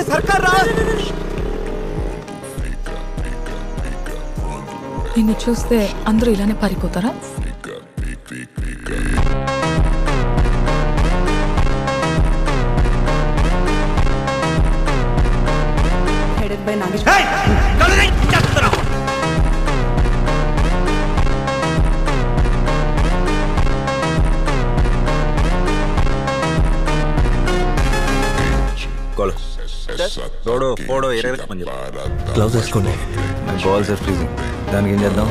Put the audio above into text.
సర్కార్ రా. నిన్ను చూస్తే అందరూ ఇలానే పారిపోతారా? గ్లౌజ్ వేసుకోండి. Balls are freezing. దానికి ఏం చేద్దాం?